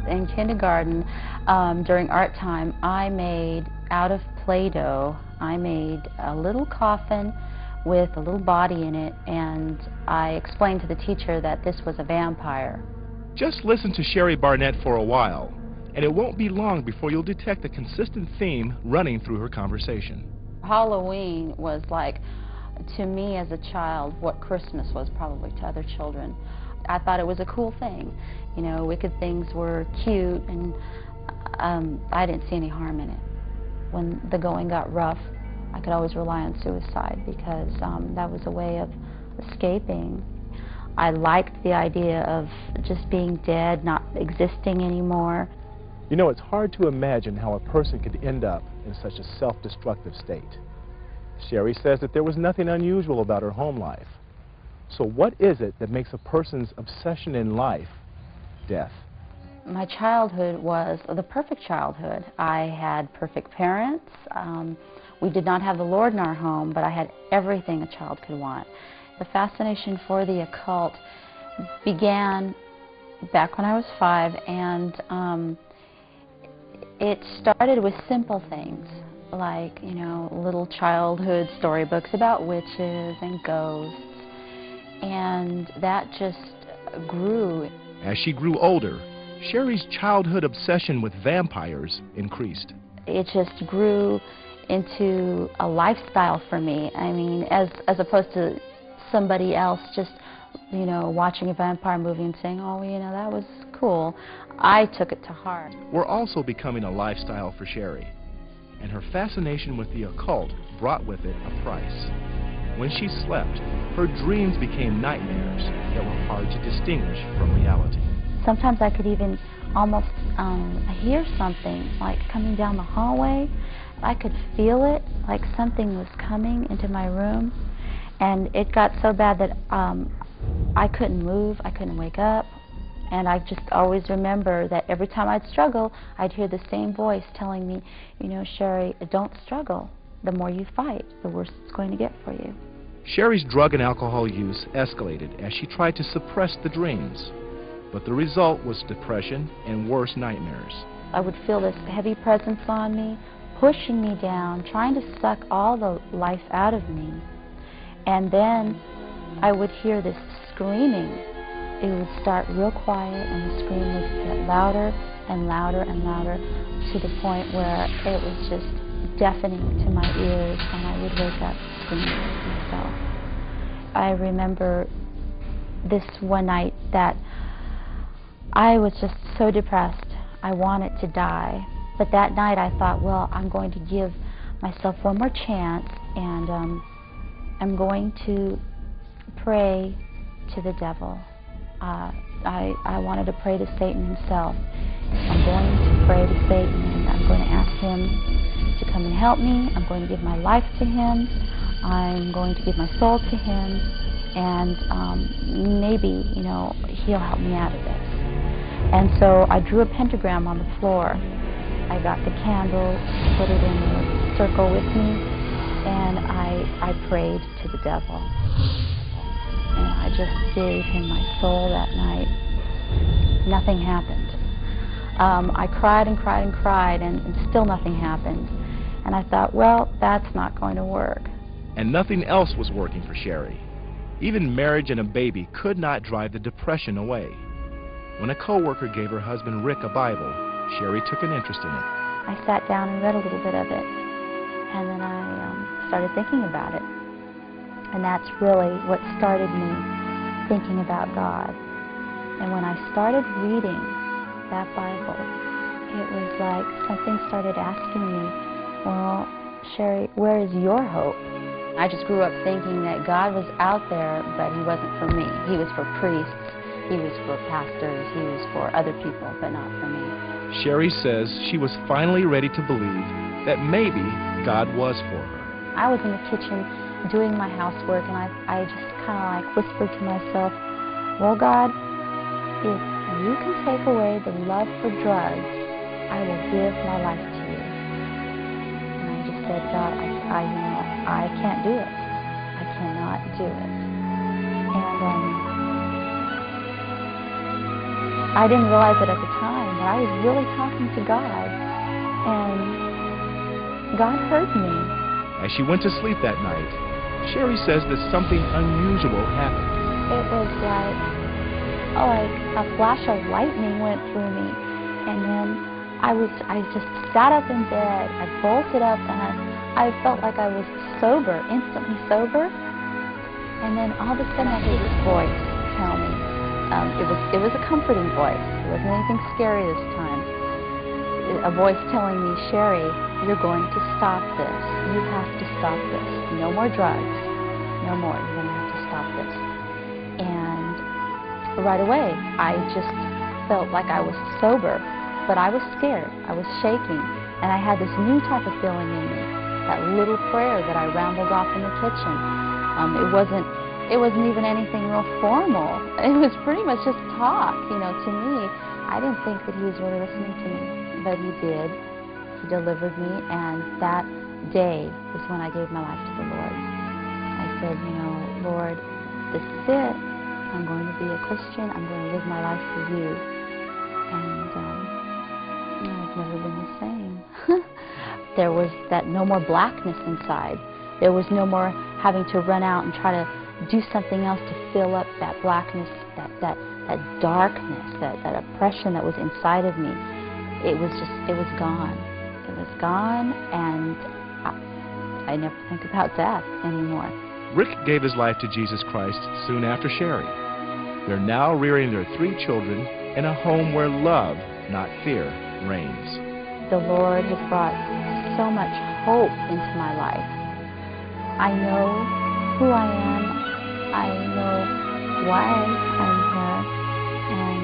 In kindergarten, during art time, I made, out of Play-Doh, I made a little coffin with a little body in it, and I explained to the teacher that this was a vampire. Just listen to Sherry Barnett for a while, and it won't be long before you'll detect a consistent theme running through her conversation. Halloween was like, to me as a child, what Christmas was probably to other children. I thought it was a cool thing. You know, wicked things were cute, and I didn't see any harm in it. When the going got rough, I could always rely on suicide because that was a way of escaping. I liked the idea of just being dead, not existing anymore. You know, it's hard to imagine how a person could end up in such a self-destructive state. Sherry says that there was nothing unusual about her home life. So what is it that makes a person's obsession in life death? My childhood was the perfect childhood. I had perfect parents. We did not have the Lord in our home, but I had everything a child could want. The fascination for the occult began back when I was 5, and it started with simple things, like, you know, little childhood storybooks about witches and ghosts, and that just grew. As she grew older, Sherry's childhood obsession with vampires increased. It just grew into a lifestyle for me. I mean, as opposed to somebody else just, you know, watching a vampire movie and saying, oh, you know, that was cool. I took it to heart. We're also becoming a lifestyle for Sherry, and her fascination with the occult brought with it a price. When she slept, her dreams became nightmares that were hard to distinguish from reality. Sometimes I could even almost hear something like coming down the hallway. I could feel it, like something was coming into my room, and it got so bad that I couldn't move, I couldn't wake up, and I just always remember that every time I'd struggle, I'd hear the same voice telling me, you know, Sherry, don't struggle. The more you fight, the worse it's going to get for you. Sherry's drug and alcohol use escalated as she tried to suppress the dreams, but the result was depression and worse nightmares. I would feel this heavy presence on me, pushing me down, trying to suck all the life out of me. And then I would hear this screaming. It would start real quiet, and the scream would get louder and louder and louder, to the point where it was just deafening to my ears, and I would wake up screaming myself. I remember this one night that I was just so depressed. I wanted to die. But that night I thought, well, I'm going to give myself one more chance, and I'm going to pray to the devil. I wanted to pray to Satan himself. I'm going to pray to Satan, and I'm going to ask him to come and help me. I'm going to give my life to him. I'm going to give my soul to him, and maybe, you know, he'll help me out of this. And so I drew a pentagram on the floor. I got the candle, put it in a circle with me, and I prayed to the devil. And I just gave him my soul that night. Nothing happened. I cried and cried and cried, and still nothing happened. And I thought, well, that's not going to work. And nothing else was working for Sherry. Even marriage and a baby could not drive the depression away. When a co-worker gave her husband Rick a Bible, Sherry took an interest in it. I sat down and read a little bit of it, and then I started thinking about it. And that's really what started me thinking about God. And when I started reading that Bible, it was like something started asking me, well, Sherry, where is your hope? I just grew up thinking that God was out there, but he wasn't for me. He was for priests, he was for pastors, he was for other people, but not for me. Sherry says she was finally ready to believe that maybe God was for her. I was in the kitchen doing my housework, and I just kind of like whispered to myself, well, God, if you can take away the love for drugs, I will give my life to you. And I just said, God, I can't do it. I cannot do it. And I didn't realize it at the time, but I was really talking to God, and God heard me. As she went to sleep that night, Sherry says that something unusual happened. It was like a flash of lightning went through me, and then I just sat up in bed. I bolted up, and I felt like I was sober, instantly sober. And then all of a sudden I heard this voice tell me, it was a comforting voice. It wasn't anything scary this time. A voice telling me, Sherry, you're going to stop this. You have to stop this. No more drugs. No more. You're going to have to stop this. And right away, I just felt like I was sober, but I was scared. I was shaking. And I had this new type of feeling in me, that little prayer that I rambled off in the kitchen. It wasn't even anything real formal. It was pretty much just talk, to me. I didn't think that he was really listening to me, but he did. He delivered me, and that day is when I gave my life to the Lord. I said, Lord, this is it. I'm going to be a Christian. I'm going to live my life for you. And I've never been the same. There was that no more blackness inside. There was no more having to run out and try to do something else to fill up that blackness, that darkness, that oppression that was inside of me. It was gone. It was gone, and I never think about death anymore. Rick gave his life to Jesus Christ soon after Sherry. They're now rearing their 3 children in a home where love, not fear, reigns. The Lord has brought so much hope into my life. I know who I am. I know why I'm here. And